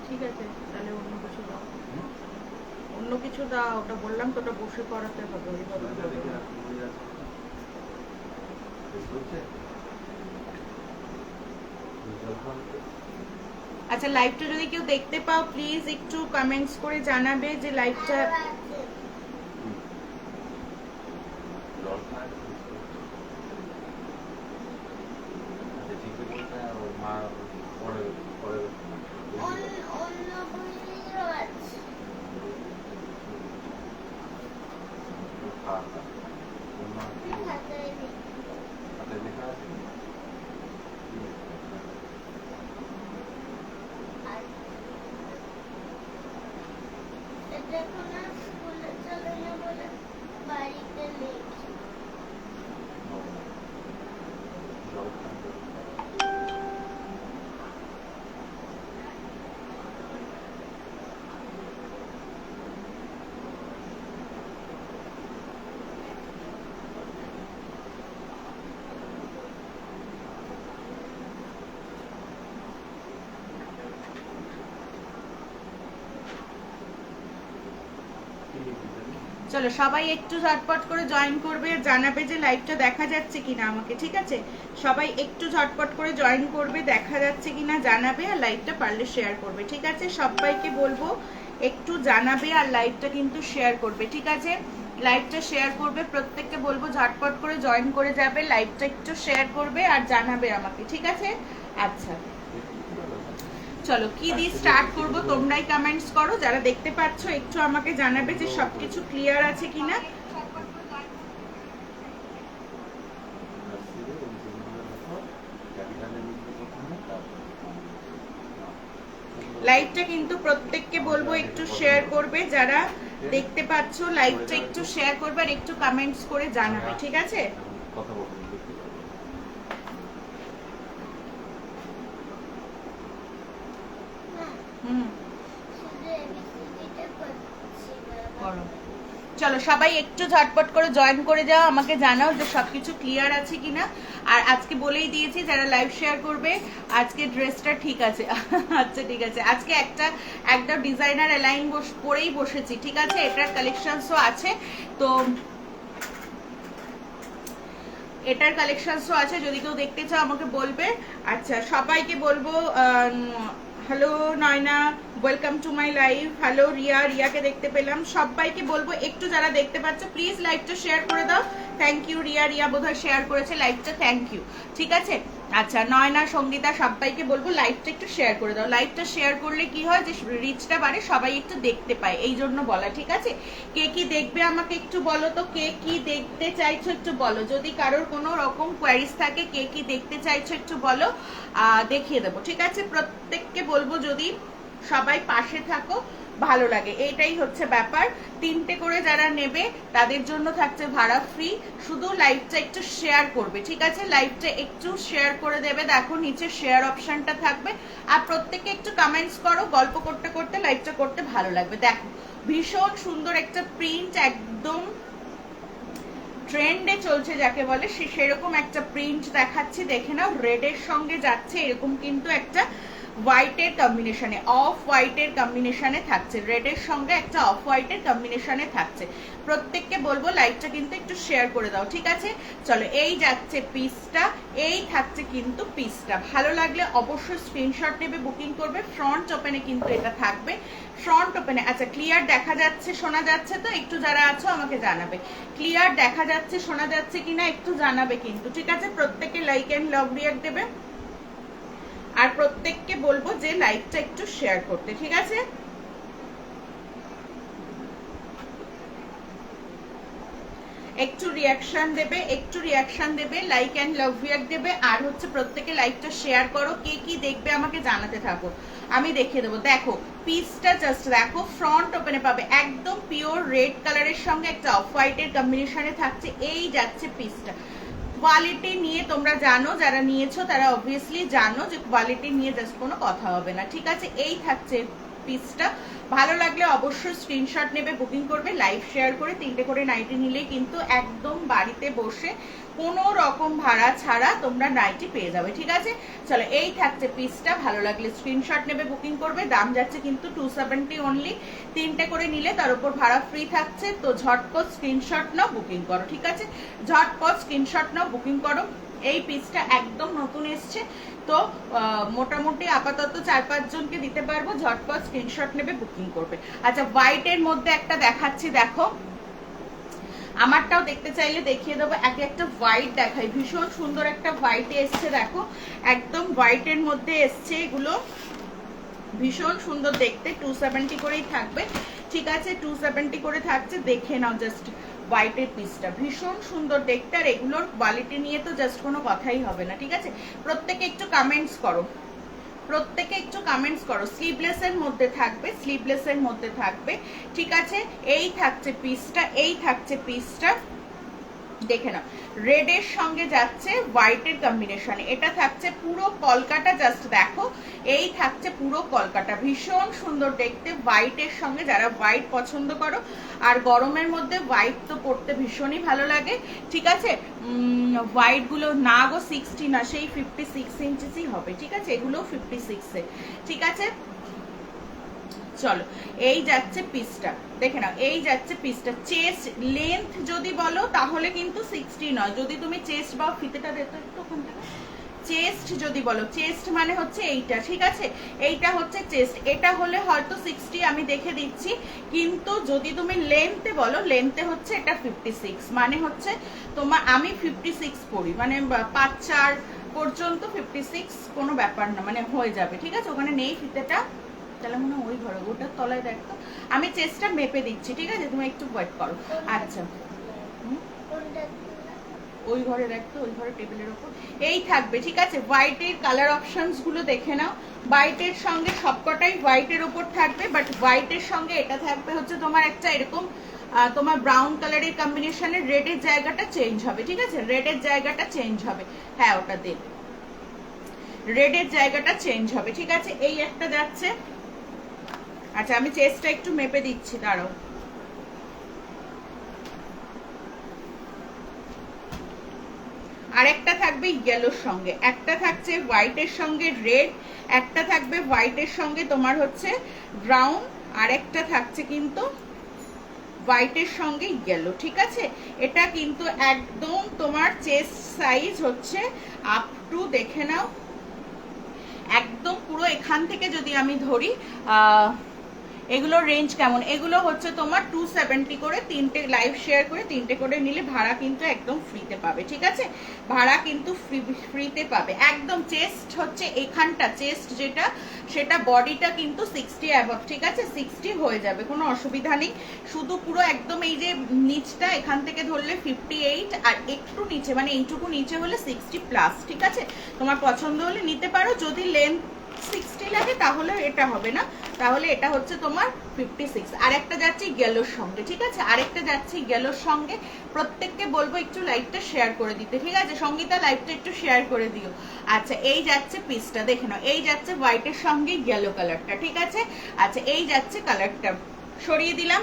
ঠিক আছে, তাহলে অন্য কিছু দাও, অন্য কিছু দাও। ওটা বললাম তো, ওটা বসে করাতে হবে। আচ্ছা, লাইভটা যদি কেউ দেখতে পাও প্লিজ একটু কমেন্টস করে জানাবে যে লাইভটা। চলো সবাই একটু ঝটপট করে জয়েন করবে, জানাবে যে লাইভটা দেখা যাচ্ছে কিনা আমাকে, ঠিক আছে? সবাই একটু ঝটপট করে জয়েন করবে, দেখা যাচ্ছে কিনা জানাবে, আর লাইভটা পারলে শেয়ার করবে, ঠিক আছে? সবাইকে বলবো একটু জানাবে আর লাইভটা কিন্তু শেয়ার করবে, ঠিক আছে? লাইভটা শেয়ার করবে, প্রত্যেককে বলবো ঝটপট করে জয়েন করে যাবে, লাইভটা একটু শেয়ার করবে আর জানাবে আমাকে, ঠিক আছে? আচ্ছা চলো কি দিয়ে স্টার্ট করব তোমরাই কমেন্টস করো, যারা দেখতে পাচ্ছ একটু আমাকে জানাবে যে সবকিছু ক্লিয়ার আছে কিনা। লাইভটা কিন্তু প্রত্যেককে বলবো একটু শেয়ার করবে, যারা দেখতে পাচ্ছ লাইভটা একটু শেয়ার করবে আর একটু কমেন্টস করে জানাবে, ঠিক আছে? চলো সবাই একটু ঝটপট করে জয়েন করে যাও, আমাকে জানাও যে সবকিছু ক্লিয়ার আছে কিনা। আর আজকে বলেই দিয়েছি যারা লাইভ শেয়ার করবে আজকে ড্রেসটা ঠিক আছে। আচ্ছা ঠিক আছে, আজকে একটা ডিজাইনার অ্যালাইন পরেই বসেছি, ঠিক আছে? এটার কালেকশনসও আছে, তো এটার কালেকশনসও আছে, যদি কেউ দেখতে চাও আমাকে বলবে। আচ্ছা সবাইকে বলবো hello Naina, welcome to my live. Hello Riya, রিয়াকে দেখতে পেলাম। সবাইকে বলবো একটু যারা দেখতে পাচ্ছ প্লিজ লাইভটা শেয়ার করে দাও। থ্যাংক ইউ রিয়া, রিয়া বোধহয় শেয়ার করেছে লাইভটা, থ্যাংক ইউ, ঠিক আছে? আচ্ছা নয়না, সঙ্গীতা, সবাইকে বলবো লাইভটা একটু শেয়ার করে দাও। লাইভটা শেয়ার করলে কি হয় যে রিচটা বাড়ে, সবাই একটু দেখতে পায়, এই জন্য বলা, ঠিক আছে? কে কি দেখবে আমাকে একটু বলো তো, কে কি দেখতে চাইছো একটু বলো। যদি কারোর কোনো রকম কোয়ারিজ থাকে, কে কি দেখতে চাইছো একটু বলো, দেখিয়ে দেবো, ঠিক আছে? প্রত্যেককে বলবো যদি সবাই পাশে থাকো ভালো লাগে, এইটাই হচ্ছে ব্যাপার। 3টে করে যারা নেবে তাদের জন্য থাকছে ভাড়া ফ্রি, শুধু লাইভটা একটু শেয়ার করবে, ঠিক আছে? লাইভটা একটু শেয়ার করে দেবে, দেখো নিচে শেয়ার অপশনটা থাকবে, আর প্রত্যেকে একটু কমেন্টস করো, গল্প করতে করতে লাইভটা করতে ভালো লাগবে। দেখো ভীষণ সুন্দর একটা প্রিন্ট, একদম ট্রেন্ডে চলছে যাকে বলে, সেরকম একটা প্রিন্ট দেখাচ্ছি, দেখে নাও। রেডের সঙ্গে যাচ্ছে এরকম কিন্তু একটা হোয়াইটের কম্বিনেশনে, অফ হোয়াইটের কম্বিনেশনে থাকছে, রেডের সঙ্গে একটা অফ হোয়াইটের কম্বিনেশনে থাকছে। প্রত্যেককে বলবো লাইভটা কিন্তু একটু শেয়ার করে দাও, ঠিক আছে? চলো এই যাচ্ছে পিসটা, এই থাকছে কিন্তু পিসটা। ভালো লাগলে অবশ্যই স্ক্রিনশট নেবে, বুকিং করবে। ফ্রন্ট ওপেনে কিন্তু এটা থাকবে, ফ্রন্ট ওপেনে। আচ্ছা ক্লিয়ার দেখা যাচ্ছে, শোনা যাচ্ছে তো? একটু যারা আছো আমাকে জানাবে ক্লিয়ার দেখা যাচ্ছে, শোনা যাচ্ছে কিনা একটু জানাবে কিন্তু, ঠিক আছে? প্রত্যেকে লাইক এন্ড লাভ রিঅ্যাক্ট দেবে, আর প্রত্যেককে বলবো যে লাইভটা একটু শেয়ার করতে, ঠিক আছে? একটু রিয়াকশন দেবে, একটু রিয়াকশন দেবে, লাইক এন্ড লাভ রিঅ্যাক্ট দেবে, আর হচ্ছে প্রত্যেকে লাইভটা শেয়ার করো। কে কি দেখবে আমাকে জানাতে থাকো, আমি দেখিয়ে দেবো। দেখো পিসটা জাস্ট দেখো, ফ্রন্ট ওপেনে পাবে, একদম পিওর রেড কালারের সঙ্গে একটা অফ হোয়াইটের কম্বিনেশনে থাকছে, এই যাচ্ছে পিসটা। কোয়ালিটি নিয়ে তোমরা জানো, যারা নিয়েছো তারা অবভিয়াসলি জানো যে কোয়ালিটি নিয়ে জাস্ট কোনো কথা হবে না, ঠিক আছে? এই থাকছে পিসটা। ভালো লাগলে অবশ্যই স্ক্রিনশট নেবে, বুকিং করবে, লাইভ শেয়ার করে 3টে করে নাইটি নিলেই কিন্তু একদম বাড়িতে বসে কোনো রকম ভাড়া ছাড়া তোমরা নাইটি পেয়ে যাবে, ঠিক আছে। চলো, এই থাকছে পিসটা, ভালো লাগলে স্ক্রিনশট নেবে, বুকিং করবে। দাম যাচ্ছে কিন্তু 270 অনলি। 3টে করে নিলে তার উপর ভাড়া ফ্রি থাকছে। তো ঝটপট স্ক্রিনশট নাও, বুকিং করো, ঠিক আছে। ঝটপট স্ক্রিনশট নাও, বুকিং করো। এই পিসটা একদম নতুন এসছে, তো মোটামুটি আপাতত 4-5 জনকে দিতে পারবো। ঝটপট স্ক্রিনশট নেবে, বুকিং করবে। আচ্ছা, হোয়াইটের মধ্যে একটা দেখাচ্ছি, দেখো। আমারটাও দেখতে চাইলে দেখিয়ে দেবো। একটা হোয়াইট দেখাই, ভীষণ সুন্দর একটা হোয়াইটে এসছে, দেখো একদম হোয়াইটের মধ্যে এসছে। এগুলো ভীষণ সুন্দর দেখতে, 270 করেই থাকবে, ঠিক আছে। 270 করে থাকছে, দেখে নাও জাস্ট। হোয়াইটের পিসটা ভীষণ সুন্দর দেখতে, আর এগুলোর কোয়ালিটি নিয়ে তো জাস্ট কোনো কথাই হবে না, ঠিক আছে। প্রত্যেকে একটু কমেন্টস করো, প্রত্যেকে একটু কমেন্টস করো। স্লিভলেসের মধ্যে থাকবে, স্লিভলেসের মধ্যে থাকবে, ঠিক আছে। এই থাকছে পিসটা, এই থাকছে পিসটা, দেখে নাও। রেডের সঙ্গে যাচ্ছে হোয়াইটের কম্বিনেশন, এটা থাকছে পুরো কলকাটা, জাস্ট দেখো। এই থাকছে পুরো কলকাটা, ভীষণ সুন্দর দেখতে হোয়াইটের সঙ্গে। যারা হোয়াইট পছন্দ করো, আর গরমের মধ্যে হোয়াইট তো পরতে ভীষণই ভালো লাগে, ঠিক আছে। হোয়াইট গুলো না গো 60 না, সেই 56 ইঞ্চিসই হবে, ঠিক আছে। এগুলো 56-এ, ঠিক আছে। চলো, এই যাচ্ছে পিসটা, দেখে নাও। এই যাচ্ছে পিসটা। চেস্ট লেন্থ যদি বলো তাহলে কিন্তু 60 নয়, যদি তুমি চেস্ট বা ফিতেটা দেখো একটু ওখান থেকে। চেস্ট যদি বলো, চেস্ট মানে হচ্ছে এইটা, ঠিক আছে। এইটা হচ্ছে চেস্ট, এটা হলে হয়তো 60 আমি দেখে দিচ্ছি, কিন্তু যদি তুমি লেন্থে বলো, লেন্থে হচ্ছে এটা 56, মানে হচ্ছে তোমার, আমি 56 পড়ি, মানে 5-4 পর্যন্ত 56 কোনো ব্যাপার না, মানে হয়ে যাবে, ঠিক আছে। ওখানে নেই ফিতেটা, তাহলে মনে হয় ওই ঘরে, ওটার তলায় দেখতো। আমি চেষ্টা মেপে দিচ্ছি, ঠিক আছে, তুমি একটু ওয়েট করো। আচ্ছা, ওই ঘরে দেখতো, ওই ঘরে টেবিলের উপর এই থাকবে, ঠিক আছে। হোয়াইটের কালার অপশনস গুলো দেখে নাও। হোয়াইটের সঙ্গে সবকটাই হোয়াইটের উপর থাকবে, বাট হোয়াইটের সঙ্গে এটা থাকবে হচ্ছে তোমার একটা এরকম তোমার ব্রাউন কালারের কম্বিনেশনের, রেডের জায়গাটা চেঞ্জ হবে, ঠিক আছে। রেডের জায়গাটা চেঞ্জ হবে, হ্যাঁ ওটা দেব, রেডের জায়গাটা চেঞ্জ হবে, ঠিক আছে। এই একটা যাচ্ছে। আচ্ছা, আমি চেস্টটা একটু মেপে দিচ্ছি, দাঁড়াও। আরেকটা থাকবে ইয়েলোর সঙ্গে, একটা থাকছে হোয়াইটের সঙ্গে রেড, একটা থাকবে হোয়াইটের সঙ্গে তোমার হচ্ছে ব্রাউন, আর একটা থাকছে কিন্তু হোয়াইটের সঙ্গে ইয়েলো, ঠিক আছে। এটা কিন্তু একদম তোমার চেস্ট সাইজ হচ্ছে আপ টু, দেখে নাও, একদম পুরো এখান থেকে যদি আমি ধরি, এগুলোর রেঞ্জ কেমন। এগুলো হচ্ছে তোমার 270 করে, 3টে লাইভ শেয়ার করে 3টে করে নিলে ভাড়া কিন্তু একদম ফ্রিতে পাবে, ঠিক আছে। ভাড়া কিন্তু ফ্রিতে পাবে একদম। চেস্ট হচ্ছে এখানটা, চেস্ট যেটা, সেটা বডিটা কিন্তু 60 অ্যাবভ, ঠিক আছে। 60 হয়ে যাবে, কোনো অসুবিধা নেই। শুধু পুরো একদম এই যে নিচটা, এখান থেকে ধরলে 58, আর একটু নিচে মানে এইটুকু নিচে হলে 60+, ঠিক আছে। তোমার পছন্দ হলে নিতে পারো। যদি লেন্থ 60 লাগে তাহলে এটা হবে না, তাহলে এটা হচ্ছে তোমার 56। আরেকটা যাচ্ছে গেলোর সঙ্গে, ঠিক আছে। আরেকটা যাচ্ছে গেলোর সঙ্গে। প্রত্যেককে বলবো একটু লাইভটা শেয়ার করে দিতে, ঠিক আছে। সঙ্গীতা লাইভটা একটু শেয়ার করে দিও। আচ্ছা, এই যাচ্ছে পিসটা, দেখে নাও। এই যাচ্ছে হোয়াইটের সঙ্গে ইয়েলো কালারটা, ঠিক আছে। আচ্ছা, এই যাচ্ছে কালারটা, সরিয়ে দিলাম।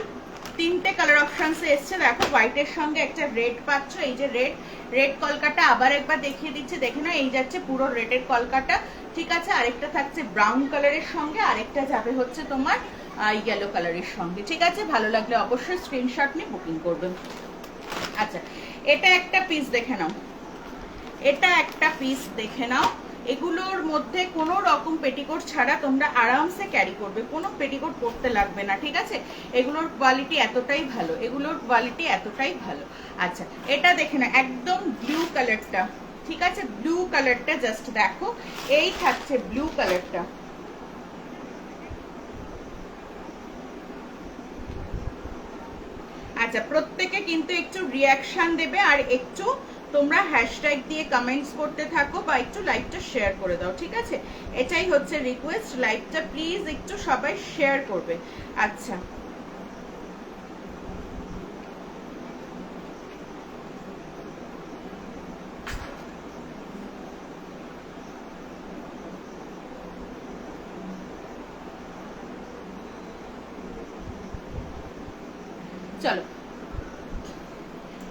3টে কালার অপশনসে এসছে, দেখো। হোয়াইটের সঙ্গে একটা রেড পাচ্ছ, এই যে রেড, রেড কলকাটা আবার একবার দেখিয়ে দিচ্ছে, দেখে না। এই যাচ্ছে পুরো রেডের কলকাটা, ঠিক আছে। আরেকটা থাকছে ব্রাউন কালারের সঙ্গে, আরেকটা যাবে হচ্ছে তোমার ইয়েলো কালারের সঙ্গে, ঠিক আছে। ভালো লাগলে অবশ্যই স্ক্রিনশট নিয়ে বুকিং করবেন। আচ্ছা, এটা একটা পিস দেখে নাও, এটা একটা পিস দেখে নাও। এগুলোর মধ্যে কোনো রকম পেটিকোট ছাড়া তোমরা আরামসে ক্যারি করবে, কোনো পেটিকোট পরতে লাগবে না, ঠিক আছে। এগুলোর কোয়ালিটি এতটাই ভালো, এগুলোর কোয়ালিটি এতটাই ভালো। আচ্ছা, এটা দেখে না, একদম ব্লু কালারটা, ঠিক আছে। ব্লু কালারটা জাস্ট দেখো, এই থাকছে ব্লু কালারটা। আচ্ছা, প্রত্যেকে কিন্তু একটু রিয়াকশন দেবে, আর একটু তোমরা হ্যাশট্যাগ দিয়ে কমেন্টস করতে থাকো, বা একটু লাইভটা শেয়ার করে দাও, ঠিক আছে। এটাই হচ্ছে রিকোয়েস্ট, লাইভটা প্লিজ একটু সবাই শেয়ার করবে। আচ্ছা, চলো,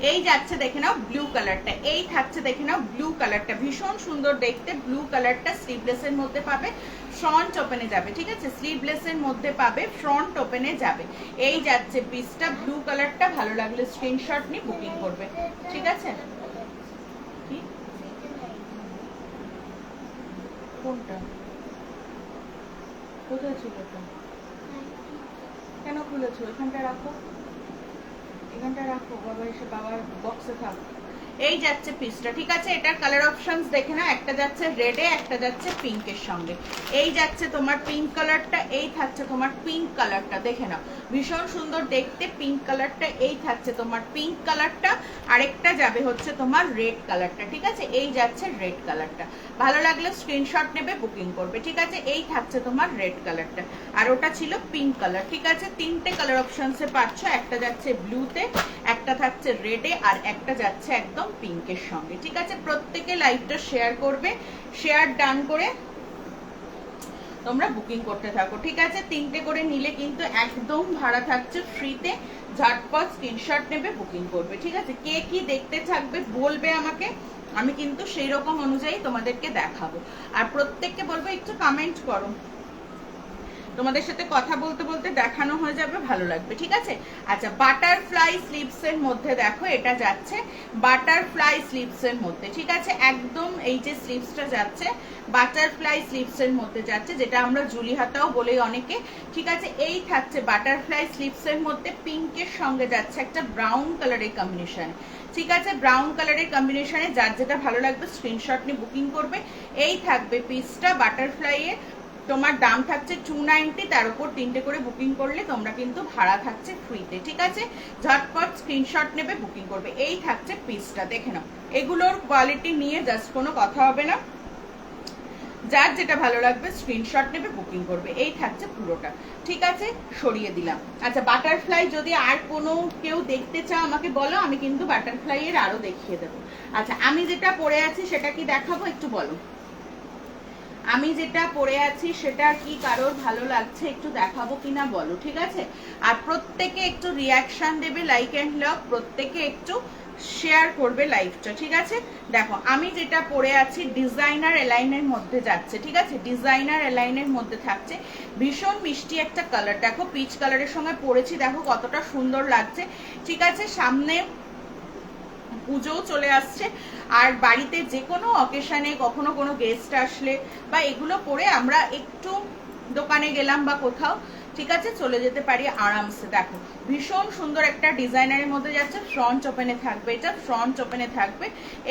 এই যাচ্ছে দেখে নাও ব্লু কালারটা, এই থাকছে দেখে নাও ব্লু কালারটা, ভীষণ সুন্দর দেখতে। ব্লু কালারটা স্লিভলেসের মধ্যে পাবে, ফ্রন্ট ওপেনে যাবে, ঠিক আছে, স্লিভলেসের মধ্যে পাবে, ফ্রন্ট ওপেনে যাবে। এই যাচ্ছে পিসটা, ব্লু কালারটা। ভালো লাগলে স্ক্রিনশট নিয়ে বুকিং করবে, ঠিক আছে। কি কোনটা, কোথায় ছিল ওটা, কেন খুলেছো? এখানটা রাখো, এখানটা রাখো, বাবা এসে বাবার বক্সে থাক। এই যাচ্ছে পিসটা, ঠিক আছে। এটার কালার অপশনস দেখে না, একটা যাচ্ছে রেডে, একটা যাচ্ছে পিঙ্কের সঙ্গে। এই যাচ্ছে তোমার পিঙ্ক কালারটা, এই থাকছে তোমার পিঙ্ক কালারটা, দেখে নাও ভীষণ সুন্দর দেখতে পিঙ্ক কালারটা। এই থাকছে তোমার পিঙ্ক কালারটা, আরেকটা যাবে হচ্ছে তোমার রেড কালারটা, ঠিক আছে। এই যাচ্ছে রেড কালারটা, ভালো লাগলে স্ক্রিনশট নেবে, বুকিং করবে, ঠিক আছে। এই থাকছে তোমার রেড কালারটা, আর ওটা ছিল পিঙ্ক কালার, ঠিক আছে। তিনটে কালার অপশনসে পাচ্ছ, একটা যাচ্ছে ব্লুতে, একটা থাকছে রেডে, আর একটা যাচ্ছে একদম পিঙ্কের সঙ্গে, ঠিক আছে। প্রত্যেকে লাইভটা শেয়ার করবে, শেয়ার ডান করে তোমরা বুকিং করতে থাকো, ঠিক আছে। তিনটে করে নিলে কিন্তু একদম ভাড়া থাকছে ফ্রিতে, ঝটপট স্ক্রিনশট নেবে, বুকিং করবে, ঠিক আছে। কে কি দেখতে থাকবে বলবে আমাকে, আমি কিন্তু সেই রকম অনুযায়ী তোমাদেরকে দেখাবো। আর প্রত্যেককে বলবো একটু কমেন্ট করো, তোমাদের সাথে কথা বলতে বলতে দেখানো হয়ে যাবে, ভালো লাগবে, ঠিক আছে। আচ্ছা, বাটারফ্লাই স্লিভস এর মধ্যে দেখো, এটা যাচ্ছে বাটারফ্লাই স্লিভস এর মধ্যে, ঠিক আছে। একদম এই যে স্লিভসটা যাচ্ছে বাটারফ্লাই স্লিভস এর মধ্যে যাচ্ছে, যেটা আমরা জুলি হাতাও বলি অনেকে, ঠিক আছে। এই থাকছে বাটারফ্লাই স্লিভস এর মধ্যে, পিঙ্কের সঙ্গে যাচ্ছে একটা ব্রাউন কালারের কম্বিনেশন, ঠিক আছে। ব্রাউন কালারের কম্বিনেশনে যার যেটা ভালো লাগবে স্ক্রিনশট নিয়ে বুকিং করবে। এই থাকবে পিসটা বাটারফ্লাই এর, তোমার দাম থাকছে 290, তার উপর তিনটে করে বুকিং করলে তোমরা কিন্তু ভাড়া থাকছে ফ্রিতে, ঠিক আছে। ঝটপট স্ক্রিনশট নেবে, বুকিং করবে। এই থাকছে পিসটা, দেখে নাও, এগুলোর কোয়ালিটি নিয়ে জাস্ট কোনো কথা হবে না, যার যেটা ভালো লাগবে স্ক্রিনশট নেবে, বুকিং করবে। এই থাকছে পুরোটা, ঠিক আছে, সরিয়ে দিলাম। আচ্ছা, বাটারফ্লাই যদি আর কোনো কেউ দেখতে চাও আমাকে বলো, আমি কিন্তু বাটারফ্লাই এর আরো দেখিয়ে দেবো। আচ্ছা, আমি যেটা পরে আছি সেটা কি দেখাবো, একটু বলো। আমি যেটা পরে আছি সেটা কি কারোর ভালো লাগছে একটু দেখাবো কিনা বলো, ঠিক আছে। আর প্রত্যেকে একটু রিয়াকশন দেবে, লাইক এন্ড লাভ, প্রত্যেকে একটু শেয়ার করবে লাইভটা, ঠিক আছে। দেখো, আমি যেটা পরে আছি ডিজাইনার এলাইনের মধ্যে যাচ্ছে, ঠিক আছে। ডিজাইনার এলাইনের মধ্যে থাকছে, ভীষণ মিষ্টি একটা কালার, দেখো পিচ কালারের সঙ্গে পরেছি, দেখো কতটা সুন্দর লাগছে, ঠিক আছে। সামনে পুজো চলে আসছে, আর বাড়িতে যে কোনো অকেশনে কখনো কোনো গেস্ট আসলে বা এগুলো পরে আমরা একটু দোকানে গেলাম বা কোথাও, ঠিক আছে, চলে যেতে পারি আরামসে। দেখো ভীষণ সুন্দর একটা ডিজাইনারের মধ্যে যাচ্ছে, ফ্রন্ট ওপেনে থাকবে, এটা ফ্রন্ট ওপেনে থাকবে।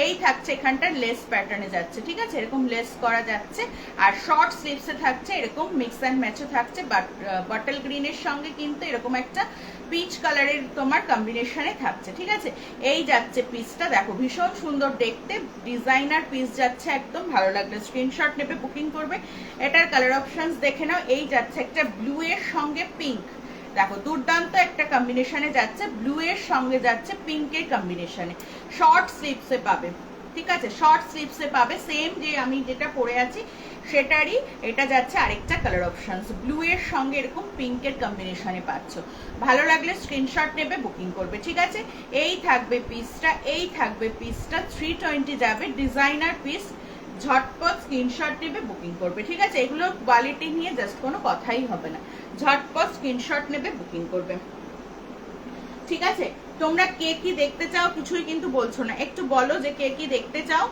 এই থাকছে এখানটা লেস প্যাটার্নে যাচ্ছে, ঠিক আছে, এরকম লেস করা যাচ্ছে। আর শর্ট স্লিভসে থাকছে এরকম মিক্স অ্যান্ড ম্যাচে থাকছে, বটল গ্রিনের সঙ্গে কিন্তু এরকম একটা পিচ কালারের তোমার কম্বিনেশনে থাকছে, ঠিক আছে। এই যাচ্ছে পিসটা, দেখো ভীষণ সুন্দর দেখতে, ডিজাইনার পিস যাচ্ছে, একদম ভালো লাগলে স্ক্রিনশট নেবে, বুকিং করবে। এটার কালার অপশনস দেখে নাও। এই যাচ্ছে একটা ব্লু এর সঙ্গে পিঙ্ক, দেখো দুর্দান্ত একটা কম্বিনেশনে যাচ্ছে, ব্লু এর সঙ্গে যাচ্ছে পিঙ্কের কম্বিনেশনে, শর্ট স্লিভসে পাবে, ঠিক আছে, শর্ট স্লিভসে পাবে, সেম যে আমি যেটা পরে আছি সেটারই এটা যাচ্ছে আরেকটা কালার অপশনস, ব্লু এর সঙ্গে এরকম পিঙ্কের কম্বিনেশনে পাচ্ছ। ভালো লাগলে স্ক্রিনশট নেবে, বুকিং করবে, ঠিক আছে। এই থাকবে পিসটা, এই থাকবে পিসটা, 320 যাবে, ডিজাইনার পিস, ঝটপট স্ক্রিনশট নেবে, বুকিং করবে, ঠিক আছে। এগুলোর কোয়ালিটি নিয়ে জাস্ট কোনো কথাই হবে না, ঝটপট স্ক্রিনশট নেবে, বুকিং করবে, ঠিক আছে। তোমরা কে কি দেখতে চাও কিছুই কিন্তু বলছো না, একটু বলো যে কে কি দেখতে চাও।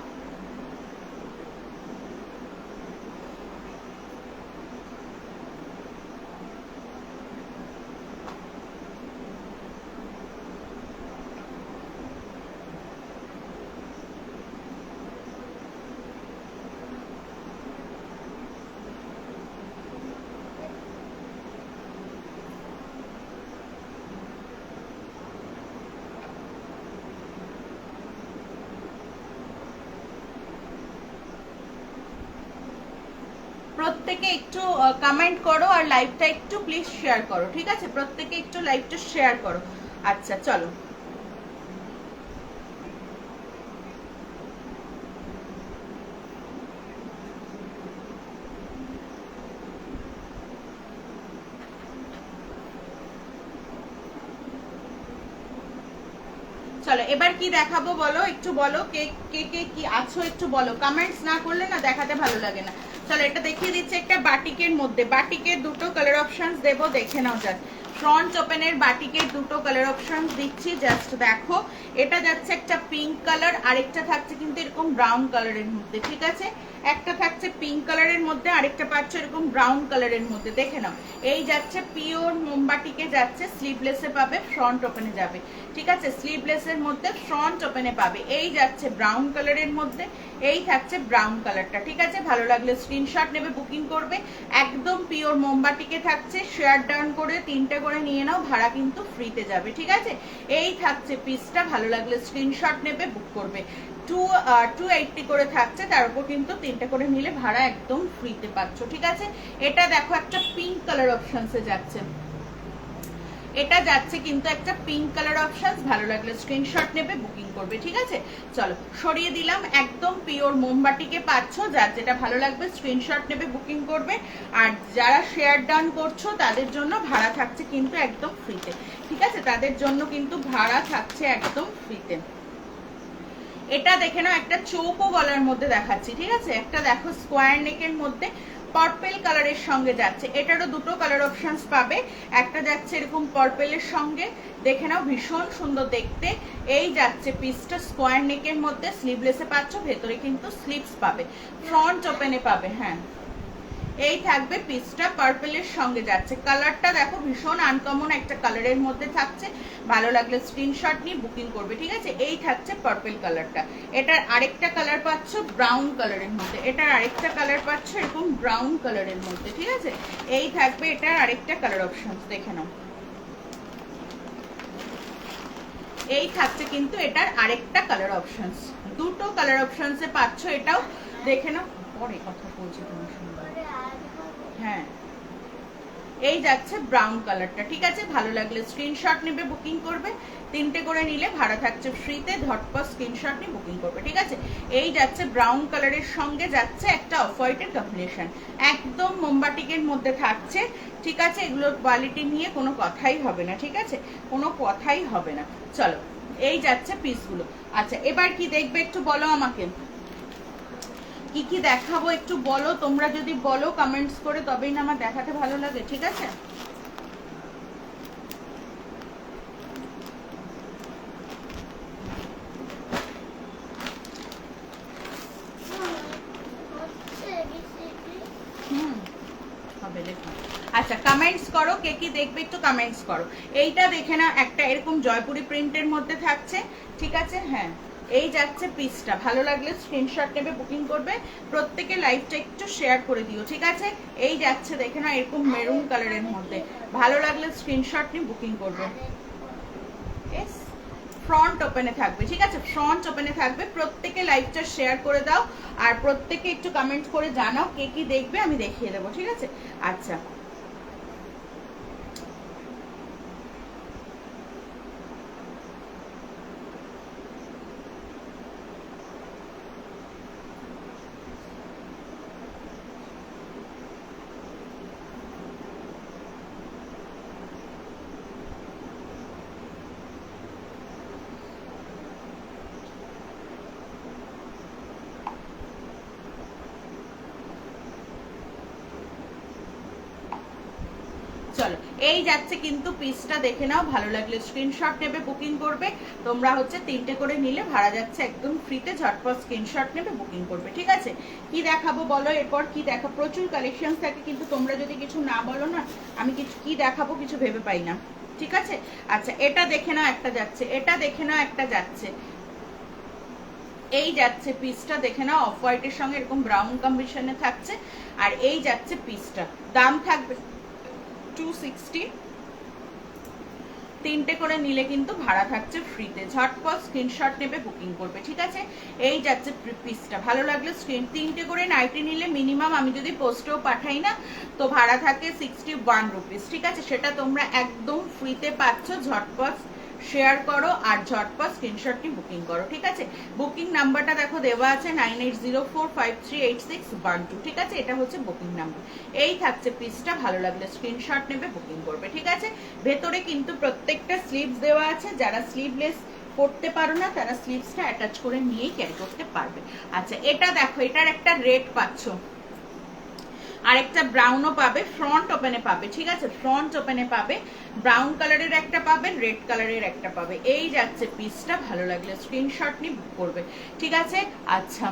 প্রত্যেকে একটু কমেন্ট করো, আর লাইভটা একটু প্লিজ শেয়ার করো, ঠিক আছে। প্রত্যেকে একটু লাইভটা শেয়ার করো। আচ্ছা চলো, চলো এবার কি দেখাবো বলো, একটু বলো কে কে কে কি আছো, একটু বলো। কমেন্টস না করলে না দেখাতে ভালো লাগে না। চলো এটা দেখিয়ে দিচ্ছি একটা বাটিকের মধ্যে। বাটিকের দুটো কালার অপশনস দেবো, দেখে নাও জাস্ট। ফ্রন্ট ওপেনের বাটিকের দুটো কালার অপশনস দিচ্ছি, জাস্ট দেখো। এটা যাচ্ছে একটা পিঙ্ক কালার, আরেকটা থাকছে কিন্তু এরকম ব্রাউন কালারের মধ্যে, ঠিক আছে। একটা থাকছে পিঙ্ক কালারের মধ্যে, আরেকটা পাচ্ছ এরকম ব্রাউন কালারের মধ্যে, দেখে নাও। এই যাচ্ছে পিওর মোমবাটিকে যাচ্ছে, স্লিভলেসে পাবে, ফ্রন্ট ওপেনে যাবে, ঠিক আছে। স্লিভলেসের মধ্যে ফ্রন্ট ওপেনে পাবে। এই যাচ্ছে ব্রাউন কালারের মধ্যে, এই থাকছে ব্রাউন কালারটা, ঠিক আছে। ভালো লাগলে স্ক্রিনশট নেবে, বুকিং করবে। একদম পিওর মোমবাটিকে থাকছে, শেয়ার ডাউন করে 3টে করে নিয়ে নাও, ভাড়া কিন্তু ফ্রিতে যাবে, ঠিক আছে। এই থাকছে পিসটা, ভালো লাগলে স্ক্রিনশট নেবে, বুক করবে। 280 করে থাকছে, তার উপর কিন্তু 3টে করে নিলে ভাড়া একদম ফ্রিতে পাচ্ছ, ঠিক আছে। এটা দেখো একটা পিঙ্ক কালার অপশনসে যাচ্ছে, এটা যাচ্ছে কিন্তু একটা পিঙ্ক কালার অপশন। ভালো লাগলে স্ক্রিনশট নেবে, বুকিং করবে, ঠিক আছে। চলো সরিয়ে দিলাম, একদম পিওর মোমবাটিকে পাচ্ছ, যার যেটা ভালো লাগবে স্ক্রিনশট নেবে, বুকিং করবে। আর যারা শেয়ার ডান করছো তাদের জন্য ভাড়া থাকছে কিন্তু একদম ফ্রিতে, ঠিক আছে। তাদের জন্য কিন্তু ভাড়া থাকছে একদম ফ্রিতে। এটা দেখে নাও, একটা চৌকো গলার মধ্যে দেখাচ্ছি, ঠিক আছে। একটা দেখো স্কোয়ার নেকের মধ্যে পার্পল কালারের সঙ্গে যাচ্ছে, এটারও দুটো কালার অপশনস পাবে। একটা যাচ্ছে এরকম পার্পলের সঙ্গে, দেখে নাও ভীষণ সুন্দর দেখতে। এই যাচ্ছে পিসটা স্কোয়ার নেকের মধ্যে, স্লিভলেসে পাচ্ছ, ভেতরে কিন্তু স্লিভস পাবে, ফ্রন্ট ওপেনে পাবে, হ্যাঁ। এই থাকবে পিসটা, পার্পলের সঙ্গে যাচ্ছে। কালারটা দেখো ভীষণ আনকমন একটা কালারের মধ্যে থাকছে, ভালো লাগলে স্ক্রিনশট নিয়ে বুকিং করবে, ঠিক আছে। এই থাকছে পার্পল কালারটা। এটার আরেকটা কালার পাচ্ছ ব্রাউন কালারের মধ্যে, এটার আরেকটা কালার পাচ্ছ এরকম ব্রাউন কালারের মধ্যে, ঠিক আছে। এই থাকবে এটার আরেকটা কালার অপশন, দেখে নাও। এই থাকছে কিন্তু এটার আরেকটা কালার অপশনস, দুটো কালার অপশনসে পাচ্ছ, এটাও দেখে নাও। পরে কথা বলছি তোমার সঙ্গে, হ্যাঁ। এই যাচ্ছে ব্রাউন কালারটা, ঠিক আছে। ভালো লাগলে স্ক্রিনশট নেবে, বুকিং করবে। 3টে করে নিলে ভাড়া থাকছে ফ্রিতে, ঝটপট স্ক্রিনশট নিয়ে বুকিং করবে, ঠিক আছে। এই যাচ্ছে ব্রাউন কালারের সঙ্গে যাচ্ছে একটা অফ হোয়াইটের কম্বিনেশন, একদম মোমবাটিকের মধ্যে থাকছে, ঠিক আছে। এগুলোর কোয়ালিটি নিয়ে কোনো কথাই হবে না, ঠিক আছে, কোনো কথাই হবে না। চলো এই যাচ্ছে পিসগুলো। আচ্ছা এবার কি দেখবে একটু বলো আমাকে, কি কি দেখাবো একটু বলো। তোমরা যদি বলো কমেন্টস করে, তবেই না আমার দেখাতে ভালো লাগে, ঠিক আছে। আচ্ছা কমেন্টস করো, কে কি দেখবে একটু কমেন্টস করো। এইটা দেখে না, একটা এরকম জয়পুরি প্রিন্টের মধ্যে থাকছে, ঠিক আছে, হ্যাঁ। এই যাচ্ছে পিসটা, ভালো লাগলে স্ক্রিনশট নেবে, বুকিং করবে। প্রত্যেকে লাইভটা একটু শেয়ার করে দিও, ঠিক আছে। এই যাচ্ছে দেখে না এরকম মেরুন কালারের মধ্যে, ভালো লাগলে স্ক্রিনশট নিয়ে বুকিং করবে। ফ্রন্ট ওপেনে থাকবে, ঠিক আছে, ফ্রন্ট ওপেনে থাকবে। প্রত্যেকে লাইভটা শেয়ার করে দাও, আর প্রত্যেকে একটু কমেন্ট করে জানাও কে কি দেখবে, আমি দেখিয়ে দেবো, ঠিক আছে। আচ্ছা চলো এই যাচ্ছে কিন্তু পিসটা, দেখে নাও, ভালো লাগলে স্ক্রিনশট নেবে, বুকিং করবে। তোমরা হচ্ছে 3টে করে নিলে ভাড়া যাচ্ছে একদম ফ্রিতে, ঝটপট স্ক্রিনশট নেবে, বুকিং করবে, ঠিক আছে। কি দেখাবো বলো, এরপর কি দেখা, প্রচুর কালেকশন থাকে, কিন্তু তোমরা যদি কিছু না বলো না, আমি কিছু কি দেখাবো কিছু ভেবে পাই না, ঠিক আছে। আচ্ছা এটা দেখে নাও, একটা যাচ্ছে, এটা দেখে নাও, একটা যাচ্ছে। এই যাচ্ছে পিসটা, দেখে নাও, অফ হোয়াইটের সঙ্গে এরকম ব্রাউন কম্বিনেশনে থাকছে। আর এই যাচ্ছে পিসটা, দাম থাকবে 260। 3টে করে নিলে কিন্তু ভাড়া থাকছে ফ্রিতে, ঝটপট স্ক্রিনশট নেবে, বুকিং করবে, ঠিক আছে। এই যাচ্ছে পিসটা, ভালো লাগলে 3টে করে নাইটি নিলে মিনিমাম, আমি যদি পোস্টেও পাঠাই না তো ভাড়া থাকে 61 রুপিস, ঠিক আছে। সেটা তোমরা একদম ফ্রিতে পাচ্ছ, ঝটপট শেয়ার করো আর ঝটপট স্ক্রিনশট নিয়ে বুকিং করো, ঠিক আছে। বুকিং নাম্বারটা দেখো দেওয়া আছে 9804538612, ঠিক আছে। এটা হচ্ছে বুকিং নাম্বার। এই থাকছে পিসটা, ভালো লাগলে স্ক্রিনশট নেবে, বুকিং করবে, ঠিক আছে। ভেতরে কিন্তু প্রত্যেকটা স্লিভস দেওয়া আছে, যারা স্লিভলেস পরতে পারো না তারা স্লিভসটা অ্যাটাচ করে নিয়েই ক্যারি করতে পারবে। আচ্ছা এটা দেখো, এটার একটা রেড পাচ্ছ, আরেকটা ব্রাউনও পাবে, ফ্রন্ট ওপেনে পাবে, ঠিক আছে, ফ্রন্ট ওপেনে পাবে, ব্রাউন কালারের একটা পাবেন, রেড কালারের একটা পাবে। এই যাচ্ছে পিসটা, ভালো লাগলে স্ক্রিনশট নিয়ে বুক করবে, ঠিক আছে। আচ্ছা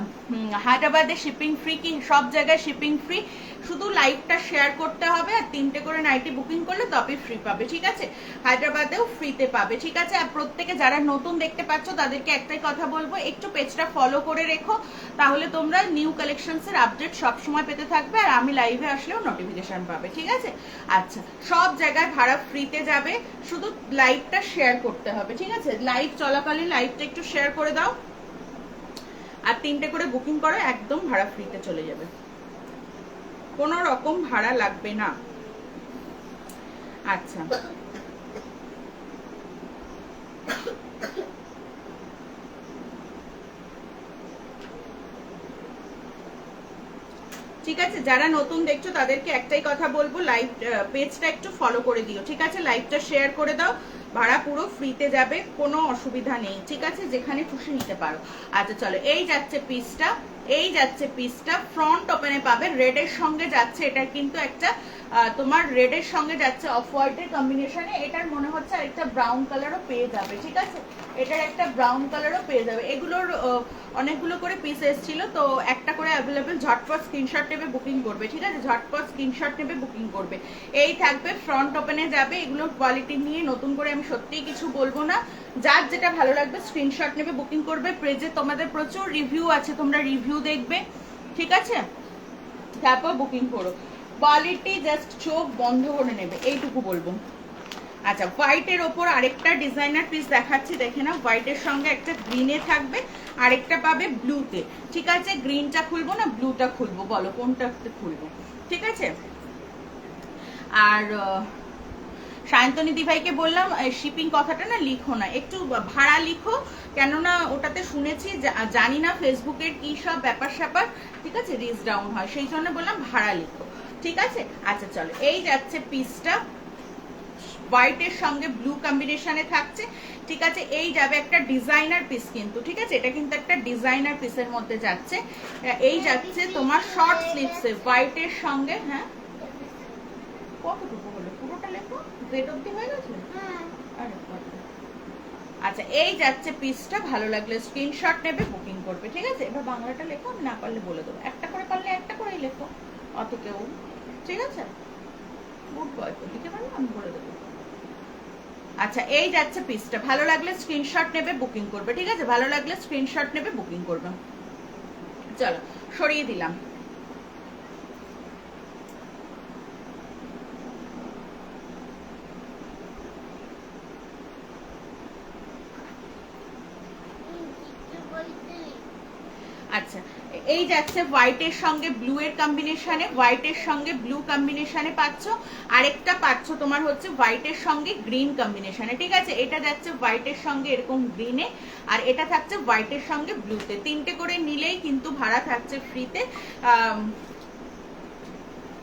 হায়দ্রাবাদে শিপিং ফ্রি কি? সব জায়গায় শিপিং ফ্রি, শুধু লাইভটা শেয়ার করতে হবে আর 3টে করে নাইটি বুকিং করলে তবে ফ্রি পাবে, ঠিক আছে। হায়দ্রাবাদেও ফ্রিতে পাবে, ঠিক আছে। আর প্রত্যেকে যারা নতুন দেখতে পাচ্ছ তাদেরকে একটাই কথা বলবো, একটু পেজটা ফলো করে রেখো, তাহলে তোমরা নিউ কালেকশনসের আপডেট সবসময় পেতে থাকবে, আর আমি লাইভে আসলেও নোটিফিকেশন পাবে, ঠিক আছে। আচ্ছা সব জায়গায় ভাড়া ফ্রিতে যাবে, শুধু লাইভটা শেয়ার করতে হবে, ঠিক আছে। লাইভ চলাকালীন লাইভটা একটু শেয়ার করে দাও, আর 3টে করে বুকিং করো, একদম ভাড়া ফ্রিতে চলে যাবে, কোনো রকম ভাড়া লাগবে না। আচ্ছা ঠিক আছে, যারা নতুন দেখছো তাদেরকে একটাই কথা বলবো, লাইভ পেজটা একটু ফলো করে দিও, ঠিক আছে, লাইভটা শেয়ার করে দাও, ভাড়া পুরো ফ্রিতে যাবে, কোনো অসুবিধা নেই, ঠিক আছে, যেখানে খুশি নিতে পারো। আচ্ছা চলো, এই যাচ্ছে পিসটা, এই যাচ্ছে পিসটা, ফ্রন্ট ওপেনে পাবে, রেডের সঙ্গে যাচ্ছে, এটা কিন্তু একটা তোমার রেডের সঙ্গে যাচ্ছে অফ হোয়াইটের কম্বিনেশনে, এটার মনে হচ্ছে আরেকটা ব্রাউন কালারও পেয়ে যাবে, ঠিক আছে, এটার একটা ব্রাউন কালারও পেয়ে যাবে। এগুলোর অনেকগুলো করে পিস এসেছিল, তো একটা করে অ্যাভেলেবেল, ঝটপট স্ক্রিনশট নেবে বুকিং করবে, ঠিক আছে, ঝটপট স্ক্রিনশট নেবে বুকিং করবে। এই থাকবে, ফ্রন্ট ওপেনে যাবে, এগুলোর কোয়ালিটি নিয়ে নতুন করে আমি সত্যিই কিছু বলবো না, যার যেটা ভালো লাগবে স্ক্রিনশট নেবে বুকিং করবে। পেজে তোমাদের প্রচুর রিভিউ আছে, তোমরা রিভিউ দেখবে, ঠিক আছে, তারপর বুকিং করো, কোয়ালিটি জাস্ট চোখ বন্ধ করে নেবে, এইটুকু বলবো। আচ্ছা হোয়াইটের ওপর আরেকটা ডিজাইনার পিস দেখাচ্ছি, দেখে নাও, হোয়াইটের সঙ্গে একটা গ্রিনে থাকবে, আরেকটা পাবে ব্লুতে, ঠিক আছে। গ্রিনটা খুলবো না ব্লুটা খুলবো, বলো কোনটা খুলবো, ঠিক আছে। আর সায়ন্তনী ভাইকে বললাম শিপিং কথাটা না লিখো না, একটু ভাড়া লিখো, কেননা ওটাতে শুনেছি, জানি না ফেসবুকের কি সব ব্যাপার স্যাপার, ঠিক আছে, রিচ ডাউন হয়, সেই জন্য বললাম ভাড়া লিখো, ঠিক আছে। আচ্ছা চলো, এই যাচ্ছে পিসটা, হোয়াইটের সঙ্গে ব্লু কম্বিনেশনে থাকছে, ঠিক আছে। এই যাবে একটা ডিজাইনার পিস কিন্তু, ঠিক আছে, এটা কিন্তু একটা ডিজাইনার পিসের মধ্যে যাচ্ছে, এই যাচ্ছে তোমার শর্ট স্লিভসে হোয়াইটের সঙ্গে। হ্যাঁ কতটুকু হলো, পুরোটা লেখো, জেড অবধি হয়ে গেছে। আচ্ছা এই যাচ্ছে পিসটা, ভালো লাগলে স্ক্রিনশট নেবে বুকিং করবে, ঠিক আছে। এবার বাংলাটা লেখো, না পারলে বলে দেবো, একটা করে পারলে একটা করেই লেখো, অত কেউ, ঠিক আছে, গুড বয়, লিখে পারলে আমি বলে দেবো। আচ্ছা এই যাচ্ছে পিসটা, ভালো লাগলে স্ক্রিনশট নেবে বুকিং করবে, ঠিক আছে, ভালো লাগলে স্ক্রিনশট নেবে বুকিং করবে। চলো সরিয়ে দিলাম। আচ্ছা এই যাচ্ছে হোয়াইটের সঙ্গে ব্লু এর কম্বিনেশনে, হোয়াইটের সঙ্গে ব্লু কম্বিনেশনে পাচ্ছ, আরেকটা পাচ্ছ তোমার হচ্ছে হোয়াইটের সঙ্গে গ্রিন কম্বিনেশনে, ঠিক আছে। এটা যাচ্ছে হোয়াইটের সঙ্গে এরকম গ্রিনে, আর এটা থাকছে হোয়াইটের সঙ্গে ব্লুতে, 3টে করে নিলেই কিন্তু ভাড়া থাকছে ফ্রিতে।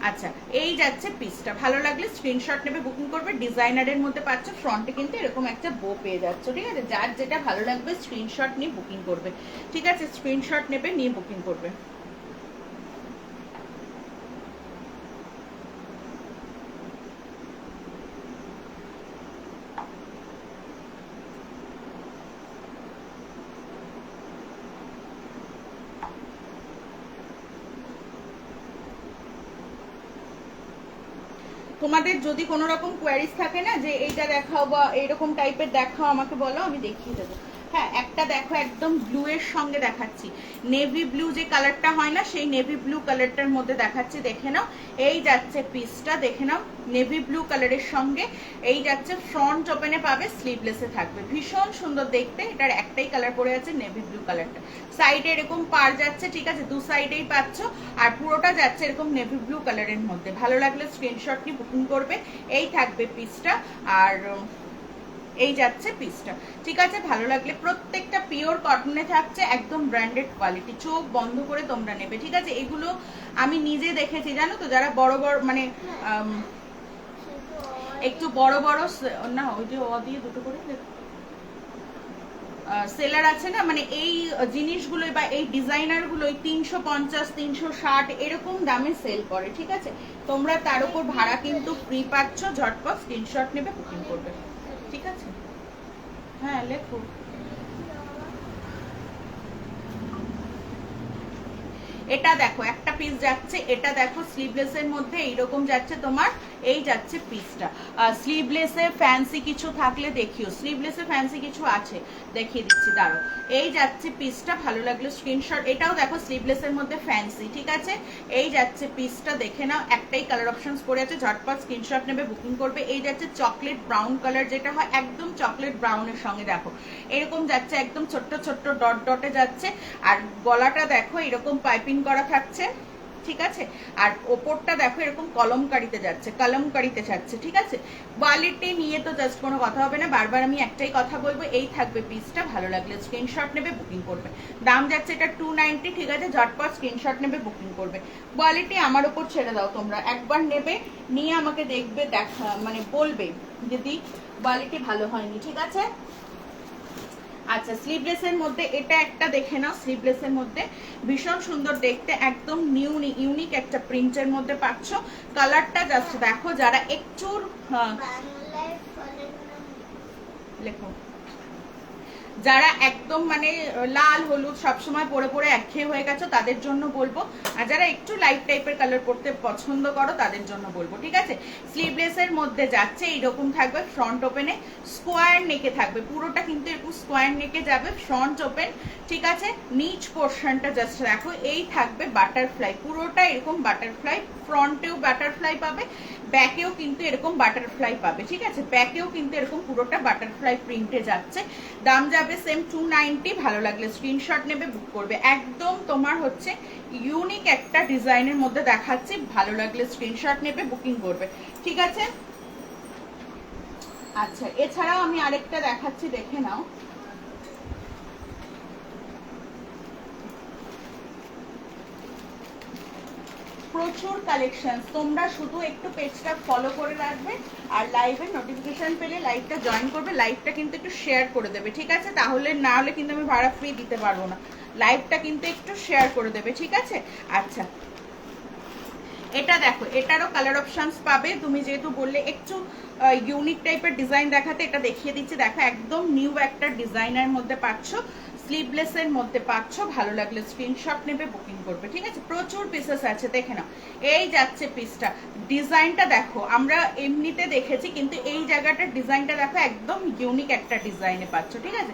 আচ্ছা এই যাচ্ছে পিসটা, ভালো লাগলে স্ক্রিনশট নেবে বুকিং করবে, ডিজাইনারের মধ্যে পাচ্ছ, ফ্রন্টে কিন্তু এরকম একটা বো পেয়ে যাচ্ছ, ঠিক আছে, যার যেটা ভালো লাগবে স্ক্রিনশট নিয়ে বুকিং করবে, ঠিক আছে, স্ক্রিনশট নেবে নিয়ে বুকিং করবে। তোমাদের যদি কোনো রকম কোয়ারিজ থাকে না, যে এইটা দেখাও বা এইরকম টাইপের দেখাও, আমাকে বলো, আমি দেখিয়ে দেবো। হ্যাঁ একটা দেখো, একদম ব্লু এর সঙ্গে দেখাচ্ছি, নেভি ব্লু যে কালারটা হয় না, সেই নেভি ব্লু কালারটার মধ্যে দেখাচ্ছি, দেখে নাও। এই যাচ্ছে পিসটা, দেখে নাও, নেভি ব্লু কালারের সঙ্গে, এই যাচ্ছে ফ্রন্ট ওপেনে পাবে, স্লিভলেসে থাকবে, ভীষণ সুন্দর দেখতে, এটার একটাই কালার পরে আছে নেভি ব্লু কালারটা, সাইডে এরকম পার যাচ্ছে, ঠিক আছে, দু সাইডেই পাচ্ছ, আর পুরোটা যাচ্ছে এরকম নেভি ব্লু কালারের মধ্যে, ভালো লাগলে স্ক্রিনশট নিয়ে বুকিং করবে। এই থাকবে পিসটা, আর এই যাচ্ছে পিসটা, ঠিক আছে, ভালো লাগলে, প্রত্যেকটা পিওর কটনে থাকছে, একদম ব্র্যান্ডেড কোয়ালিটি, চোখ বন্ধ করে তোমরা নেবে, ঠিক আছে। এগুলো আমি নিজে দেখেছি, জানো তো, যারা বড় বড় মানে একটু বড় বড়, না ওই যে দিয়ে দুটো করে সেলার আছে না, মানে এই জিনিসগুলো বা এই ডিজাইনারগুলোই 350 360 এরকম দামে সেল করে, ঠিক আছে। তোমরা তার উপর ভাড়া কিন্তু ফ্রি পাচ্ছ, ঝটপট স্ক্রিনশট নেবে, বুকিং করবে, ঠিক আছে। হ্যাঁ লেখো। এটা দেখো একটা পিস যাচ্ছে, এটা দেখো স্লিভলেসের মধ্যে এইরকম যাচ্ছে তোমার, এই যাচ্ছে পিসটা। স্লিভলেসে ফ্যান্সি কিছু থাকলে দেখিও, স্লিভলেসে ফ্যান্সি কিছু আছে দেখিয়ে দিচ্ছি, দাঁড়ো। এই যাচ্ছে পিসটা, ভালো লাগলো স্ক্রিনশট। এটাও দেখো স্লিভলেসের মধ্যে ফ্যান্সি, ঠিক আছে। এই যাচ্ছে পিসটা, দেখে নাও, একটাই কালার অপশনস পড়ে আছে, ঝটপট স্ক্রিনশট নেবে, বুকিং করবে। এই যাচ্ছে চকলেট ব্রাউন কালার, যেটা হয় একদম চকলেট ব্রাউনের সঙ্গে দেখো এরকম যাচ্ছে, একদম ছোট্ট ছোট্ট ডট ডটে যাচ্ছে। আর গলাটা দেখো এরকম পাইপিং করা থাকছে, ঠিক আছে। আর ওপরটা দেখো এরকম কলমকারিতে যাচ্ছে, কলমকারিতে যাচ্ছে, ঠিক আছে। কোয়ালিটি নিয়ে তো জাস্ট কোনো কথা হবে না, বারবার আমি একটাই কথা বলবো, এই থাকবে পিসটা, ভালো লাগলে স্ক্রিনশট নেবে, বুকিং করবে। দাম যাচ্ছে এটা 290, ঠিক আছে, ঝটপট স্ক্রিনশট নেবে, বুকিং করবে। কোয়ালিটি আমার উপর ছেড়ে দাও, তোমরা একবার নেবে, নিয়ে আমাকে দেখবে, দেখা মানে বলবে যদি কোয়ালিটি ভালো হয়নি, ঠিক আছে। আচ্ছা স্লিভলেসের মধ্যে এটা একটা দেখে নাও, স্লিভলেসের মধ্যে ভীষণ সুন্দর দেখতে, একদম ইউনিক একটা প্রিন্টের মধ্যে পাচ্ছ। কালারটা জাস্ট দেখো, যারা একটু লেখো, যারা একদম মানে লাল হলুদ সবসময় পরে পরে একঘেয়ে হয়ে গেছো তাদের জন্য বলবো, আর যারা একটু লাইট টাইপের কালার পরতে পছন্দ করো তাদের জন্য বলবো, ঠিক আছে। স্লিভলেসের মধ্যে যাচ্ছে এইরকম থাকবে, ফ্রন্ট ওপেনে স্কোয়ার নেকে থাকবে, পুরোটা কিন্তু একটু স্কোয়ার নেকে যাবে, ফ্রন্ট ওপেন, ঠিক আছে। নিচ পোর্শনটা জাস্ট দেখো, এই থাকবে বাটারফ্লাই, পুরোটা এরকম বাটারফ্লাই, ফ্রন্টেও বাটারফ্লাই পাবে, ব্যাকেও কিন্তু এরকম বাটারফ্লাই পাবে, ঠিক আছে। ব্যাকেও কিন্তু এরকম পুরোটা বাটারফ্লাই প্রিন্টে যাচ্ছে। দাম যাবে সেম 290, ভালো লাগলে স্ক্রিনশট নেবে, বুক করবে। একদম তোমার হচ্ছে ইউনিক একটা ডিজাইনের মধ্যে দেখাচ্ছি, ভালো লাগলে স্ক্রিনশট নেবে, বুকিং করবে, ঠিক আছে। আচ্ছা এছাড়াও আমি আরেকটা দেখাচ্ছি, দেখে নাও। প্রচুর কালেকশন, তোমরা শুধু একটু পেজটা ফলো করে রাখবে, আর লাইভের নোটিফিকেশন পেলে লাইভটা জয়েন করবে, লাইভটা কিন্তু একটু শেয়ার করে দেবে, ঠিক আছে। তাহলে না হলে কিন্তু আমি ভাড়া ফ্রি দিতে পারবো না, লাইভটা কিন্তু একটু শেয়ার করে দেবে, ঠিক আছে। আচ্ছা এটা দেখো, এটারও কালার অপশনস পাবে, তুমি যেহেতু বললে একটু ইউনিক টাইপের ডিজাইন দেখাতে, এটা দেখিয়ে দিচ্ছি, দেখো একদম নিউ একটা ডিজাইনের মধ্যে পাচ্ছ, স্লিভলেসের মধ্যে পাচ্ছ, ভালো লাগলে স্ক্রিনশট নেবে, বুকিং করবে, ঠিক আছে। প্রচুর পিসেস আছে, দেখে নাও। এই যাচ্ছে পিসটা, ডিজাইনটা দেখো, আমরা এমনিতে দেখেছি কিন্তু এই জায়গাটার ডিজাইনটা দেখো, একদম ইউনিক একটা ডিজাইনে পাচ্ছ, ঠিক আছে।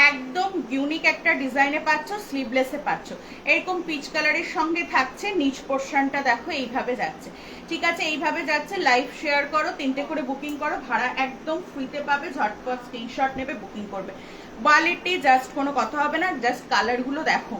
একদম ইউনিক একটা ডিজাইনে পাচ্ছ, স্লিভলেসে পাচ্ছ, এরকম পিচ কালারের সঙ্গে থাকছে। নিচ পোর্শনটা দেখো এইভাবে যাচ্ছে, ঠিক আছে, এইভাবে যাচ্ছে। লাইভ শেয়ার করো, 3টে করে বুকিং করো, ভাড়া একদম ফ্রিতে পাবে, ঝটপট স্ক্রিনশট নেবে, বুকিং করবে। কোয়ালিটি জাস্ট কোনো কথা হবে না, জাস্ট কালারগুলো দেখো,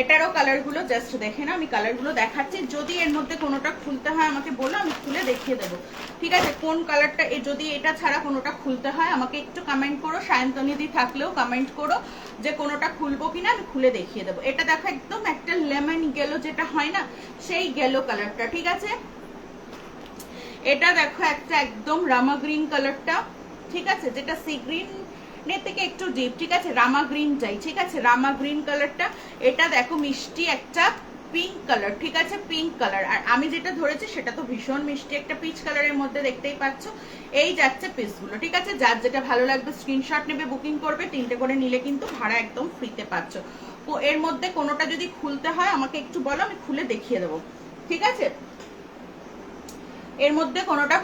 এটারও কালারগুলো জাস্ট দেখে না, আমি কালারগুলো দেখাচ্ছি, যদি এর মধ্যে কোনোটা খুলতে হয় আমাকে বলো, আমি খুলে দেখিয়ে দেবো, ঠিক আছে। কোন কালারটা, যদি এটা ছাড়া কোনোটা খুলতে হয় আমাকে একটু কমেন্ট করো, সায়ন্তনিধি থাকলেও কমেন্ট করো যে কোনোটা খুলবো কিনা, আমি খুলে দেখিয়ে দেবো। এটা দেখো একদম একটা লেমন গেলো যেটা হয় না, সেই গেলো কালারটা, ঠিক আছে। এটা দেখো একটা একদম রামা গ্রিন কালারটা, ঠিক আছে, যেটা সি গ্রিন থেকে একটু ডিপ, ঠিক আছে, রামা গ্রিন চাই, ঠিক আছে, রামা গ্রিন কালারটা। এটা দেখো মিষ্টি একটা পিঙ্ক কালার, ঠিক আছে, পিঙ্ক কালার। আর আমি যেটা ধরেছি সেটা তো ভীষণ মিষ্টি একটা পিচ কালারের মধ্যে, দেখতেই পাচ্ছ। এই যাচ্ছে পিসগুলো, ঠিক আছে, যার যেটা ভালো লাগবে স্ক্রিনশট নেবে, বুকিং করবে। 3টে করে নিলে কিন্তু ভাড়া একদম ফ্রিতে পাচ্ছ। এর মধ্যে কোনোটা যদি খুলতে হয় আমাকে একটু বলো, আমি খুলে দেখিয়ে দেবো, ঠিক আছে। এর মধ্যে কোনোটা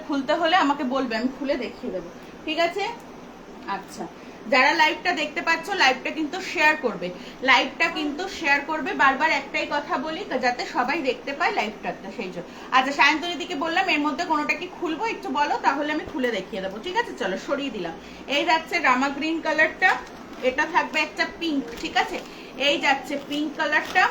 খুলতে হলে আমাকে বলবে, আমি খুলে দেখিয়ে দেবো, ঠিক আছে। আচ্ছা যারা লাইভটা দেখতে পাচ্ছ, লাইভটা কিন্তু শেয়ার করবে, লাইভটা কিন্তু শেয়ার করবে। বারবার একটাই কথা বলি, যাতে সবাই দেখতে পায় লাইভটা, সেই জন্য। আচ্ছা সায়ন্তনীদিকে বললাম এর মধ্যে কোনোটা কি খুলবো একটু বলো, তাহলে আমি খুলে দেখিয়ে দেবো, ঠিক আছে। চলো সরিয়ে দিলাম। এই যাচ্ছে রামা গ্রিন কালারটা, এটা থাকবে একটা পিঙ্ক, ঠিক আছে, এই যাচ্ছে পিঙ্ক কালারটা,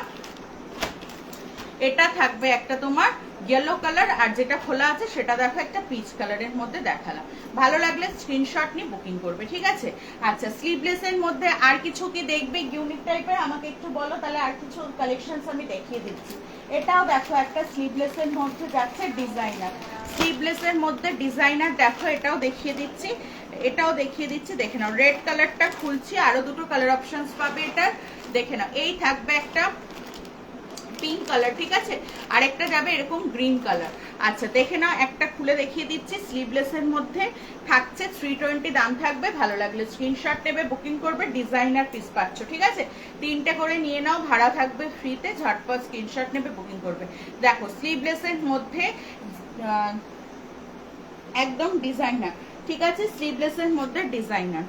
এটা থাকবে একটা তোমার ইয়েলো কালার, আর যেটা খোলা আছে সেটা দেখো একটা পিচ কালারের মধ্যে দেখালাম। ভালো লাগলে স্ক্রিনশট নিয়ে বুকিং করবে, ঠিক আছে। আচ্ছা স্লিভলেসের মধ্যে আর কিছু কি দেখবে ইউনিক টাইপের আমাকে একটু বলো, তাহলে আর কিছু কালেকশনস আমি দেখিয়ে দিচ্ছি। এটাও দেখো একটা স্লিভলেসের মধ্যে যাচ্ছে ডিজাইনার, স্লিভলেসের মধ্যে ডিজাইনার দেখো, এটাও দেখিয়ে দিচ্ছি। এটাও দেখিয়ে দিচ্ছি, দেখে নাও। রেড কালারটা খুলছি, আরো দুটো কালার অপশনস পাবে এটার, দেখে নাও। এই থাকবে একটা পিঙ্ক কালার, ঠিক আছে, আর একটা যাবে এরকম গ্রিন কালার। আচ্ছা দেখে নাও, একটা খুলে দেখিয়ে দিচ্ছি। স্লিভলেসের মধ্যে থাকছে 320 দাম থাকবে। ভালো লাগলে স্ক্রিনশট নেবে, বুকিং করবে, ডিজাইনার পিস পাচ্ছ, ঠিক আছে। 3টে করে নিয়ে নাও, ভাড়া থাকবে ফ্রিতে, ঝটপট স্ক্রিনশট নেবে, বুকিং করবে। দেখো স্লিভলেসের মধ্যে একদম ডিজাইনার, ঠিক আছে, স্লিভলেসের মধ্যে ডিজাইনার।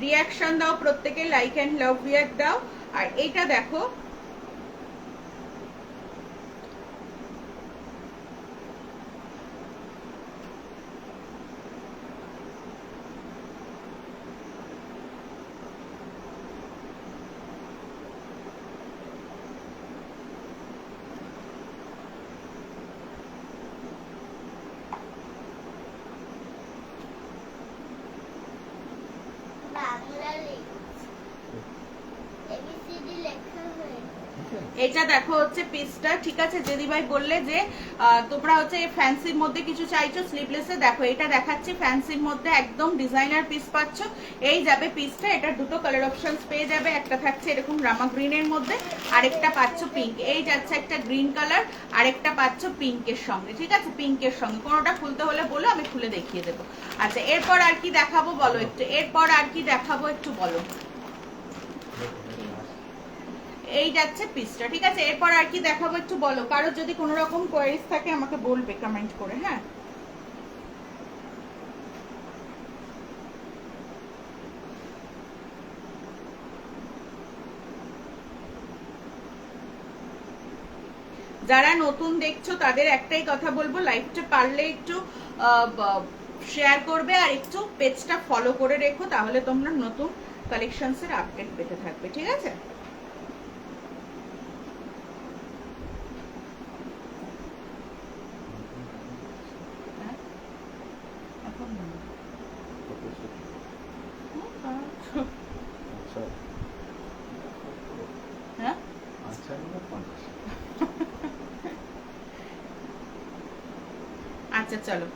রিয়াকশন দাও প্রত্যেকে, লাইক এন্ড লাভ রিয়াক্ট দাও। আর এইটা দেখো, এটা দেখো হচ্ছে পিসটা, ঠিক আছে। দিদি ভাই বললে যে তোমরা হচ্ছে ফ্যান্সির মধ্যে কিছু চাইছো স্লিভলেসে, দেখো এটা দেখাচ্ছি ফ্যান্সির মধ্যে একদম ডিজাইনার পিস পাচ্ছ। এই যাবে পিসটা, এটার দুটো কালার অপশনস পেয়ে যাবে, একটা থাকছে এরকম রামা গ্রিনের মধ্যে, আরেকটা পাচ্ছ পিঙ্ক। এই যাচ্ছে একটা গ্রিন কালার, আরেকটা পাচ্ছ পিঙ্কের সঙ্গে, ঠিক আছে, পিঙ্কের সঙ্গে। কোনোটা খুলতে হলে বলো, আমি খুলে দেখিয়ে দেবো। আচ্ছা এরপর আর কি দেখাবো বলো একটু, এরপর আর কি দেখাবো একটু বলো। এই যাচ্ছে পিসটা, ঠিক আছে। এরপর আর কি দেখাবো একটু বলো, কারো যদি কোনো রকম কোয়েরিজ থাকে আমাকে বলবে কমেন্ট করে, হ্যাঁ। যারা নতুন দেখছো তাদের একটাই কথা বলবো, লাইভটা পারলে একটু শেয়ার করবে আর একটু পেজটা ফলো করে রেখো, তাহলে তোমরা নতুন কালেকশনসের আপডেট পেতে থাকবে, ঠিক আছে। হ্যাঁ আচ্ছা চলো।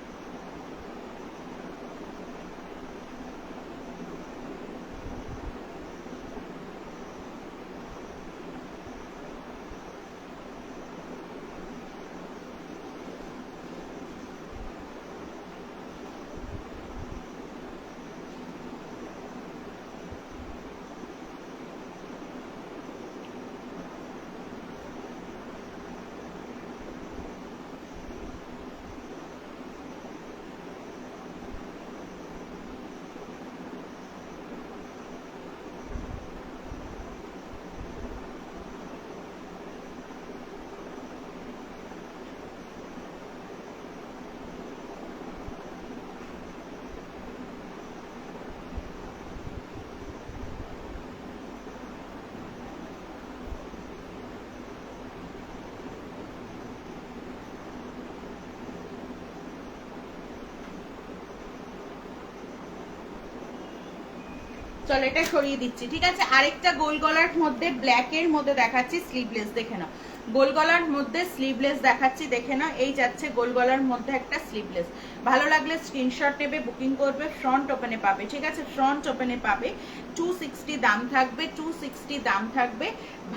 চলো এটা সরিয়ে দিচ্ছি, ঠিক আছে। আরেকটা গোল গলার মধ্যে ব্ল্যাক এর মধ্যে দেখাচ্ছি স্লিভলেস, দেখে নাও। গোল গলার মধ্যে স্লিভলেস দেখাচ্ছি, দেখে নাও। এই যাচ্ছে গোল গলার মধ্যে একটা স্লিভলেস। ভালো লাগলে স্ক্রিনশট নেবে, বুকিং করবে, ফ্রন্ট ওপেনে পাবে, ঠিক আছে, ফ্রন্ট ওপেনে পাবে। 260 দাম থাকবে, 260 দাম থাকবে।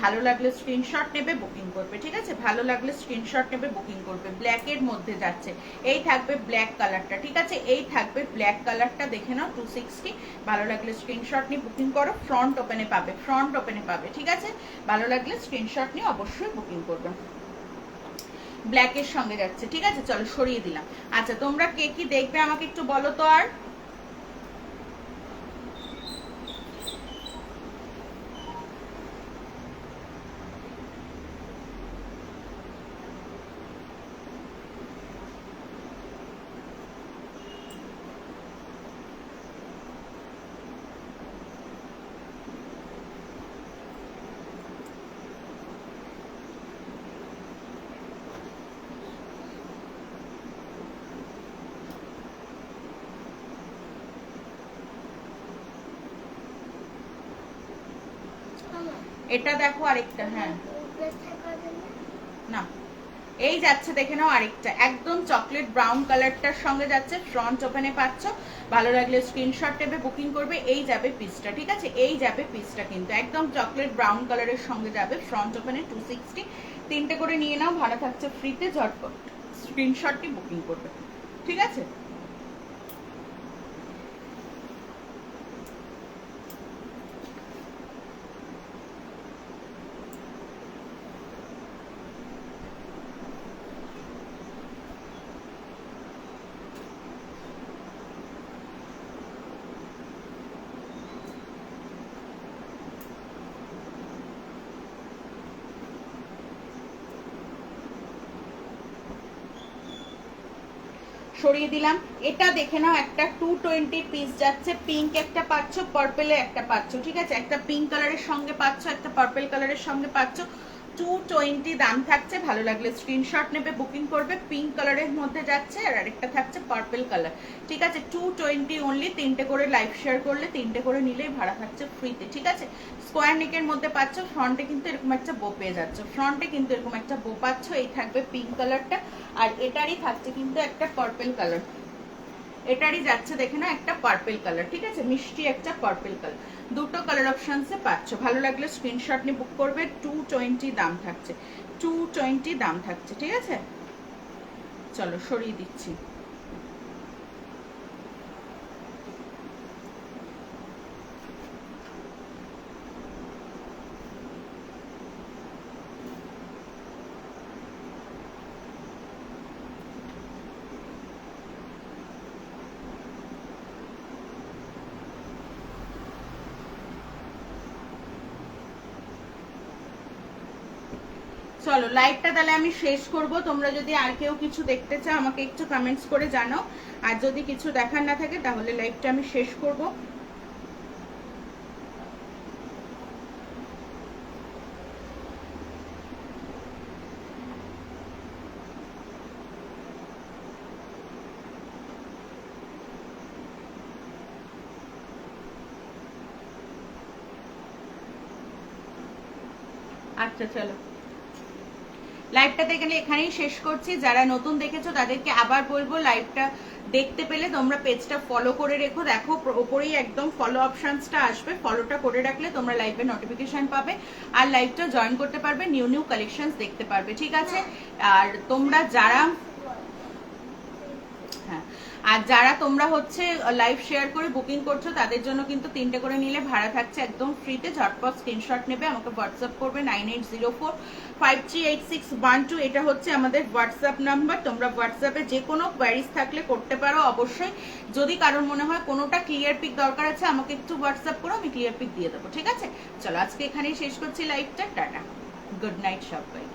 ভালো লাগলে স্ক্রিনশট নেবে, বুকিং করবে, ঠিক আছে। ভালো লাগলে স্ক্রিনশট নেবে, বুকিং করবে। ব্ল্যাক এর মধ্যে যাচ্ছে, এই থাকবে ব্ল্যাক কালারটা, ঠিক আছে, এই থাকবে ব্ল্যাক কালারটা, দেখে নাও। 260, ভালো লাগলে স্ক্রিনশট নিয়ে বুকিং করো, ফ্রন্ট ওপেনে পাবে, ফ্রন্ট ওপেনে পাবে, ঠিক আছে। ভালো লাগলে স্ক্রিনশট নিয়ে অবশ্যই বুকিং করবে। ব্ল্যাক এর সঙ্গে যাচ্ছে, ঠিক আছে। চলো সরিয়ে দিলাম। আচ্ছা তোমরা কে কি দেখবে আমাকে একটু বলো তো। আর এটা দেখো আরেকটা, হ্যাঁ না এই যাচ্ছে, দেখে নাও আরেকটা একদম চকলেট ব্রাউন কালারটার সঙ্গে যাচ্ছে, ফ্রন্ট ওপেনে পাচ্ছ। ভালো লাগলে স্ক্রিনশট নেবে, বুকিং করবে। এই যাবে পিসটা, ঠিক আছে, এই যাবে পিসটা কিন্তু একদম চকলেট ব্রাউন কালারের সঙ্গে যাবে, ফ্রন্ট ওপেনে 260। তিনটে করে নিয়ে নাও, ভালো থাকছে ফ্রিতে, ঝটপট স্ক্রিনশটটি বুকিং করবে, ঠিক আছে। সরিয়ে দিলাম। এটা দেখে নাও, একটা 220 পিস যাচ্ছে, পিঙ্ক একটা পাচ্ছ, পার্পেলে একটা পাচ্ছ, ঠিক আছে, একটা পিঙ্ক কালারের সঙ্গে পাচ্ছ, একটা পার্পেল কালারের সঙ্গে পাচ্ছ। 220 দাম থাকছে, ভালো লাগলে স্ক্রিনশট নেবে, বুকিং করবে। পিঙ্ক কালারের মধ্যে যাচ্ছে, আর আরেকটা থাকছে পার্পেল কালার, ঠিক আছে। 220 অনলি, তিনটে করে লাইভ শেয়ার করলে, তিনটে করে নিলেই ভাড়া থাকছে ফ্রিতে, ঠিক আছে। স্কোয়ার নেকের মধ্যে পাচ্ছ, ফ্রন্টে কিন্তু এরকম একটা বো পেয়ে যাচ্ছ, ফ্রন্টে কিন্তু এরকম একটা বো পাচ্ছ। এই থাকবে পিঙ্ক কালারটা, আর এটারই থাকছে কিন্তু একটা পার্পেল কালার, এটারই যাচ্ছে দেখে না একটা পার্পেল কালার, ঠিক আছে, মিষ্টি একটা পার্পেল কালার। দুটো কালার অপশনসে পাচ্ছ, ভালো লাগলে স্ক্রিনশট নিয়ে বুক করবে। 220 দাম থাকছে, 220 দাম থাকছে, ঠিক আছে। চলো সরিয়ে দিচ্ছি। চলো লাইভটা তাহলে আমি শেষ করব। তোমরা যদি আর কেউ কিছু দেখতে চাও আমাকে একটু কমেন্টস করে জানাও, আর যদি কিছু দেখার না থাকে তাহলে লাইভটা আমি শেষ করব। আচ্ছা চলো, লাইভটা এখানেই শেষ করছি। যারা নতুন দেখেছো তাদেরকে আবার বলবো, লাইভটা দেখতে পেলে তোমরা পেজটা ফলো করে রেখো। দেখো ওপরেই একদম ফলো অপশনসটা আসবে, ফলোটা করে রাখলে তোমরা লাইভের নোটিফিকেশন পাবে, আর লাইভটা জয়েন করতে পারবে, নিউ নিউ কালেকশনস দেখতে পারবে, ঠিক আছে। আর তোমরা যারা, হ্যাঁ, আর যারা তোমরা হচ্ছে লাইভ শেয়ার করে বুকিং করছো তাদের জন্য কিন্তু তিনটে করে নিলে ভাড়া থাকছে একদম ফ্রিতে। ঝটপট স্ক্রিনশট নেবে, আমাকে হোয়াটসঅ্যাপ করবে 9804538612। এটা হচ্ছে আমাদের হোয়াটসঅ্যাপ নাম্বার। তোমরা হোয়াটসঅ্যাপে যে কোনো কোয়ারিজ থাকলে করতে পারো অবশ্যই। যদি কারোর মনে হয় কোনোটা ক্লিয়ার পিক দরকার আছে আমাকে একটু হোয়াটসঅ্যাপ করো, আমি ক্লিয়ার পিক দিয়ে দেবো, ঠিক আছে। চলো আজকে এখানেই শেষ করছি লাইভটা, টাটা, গুড নাইট সবাই।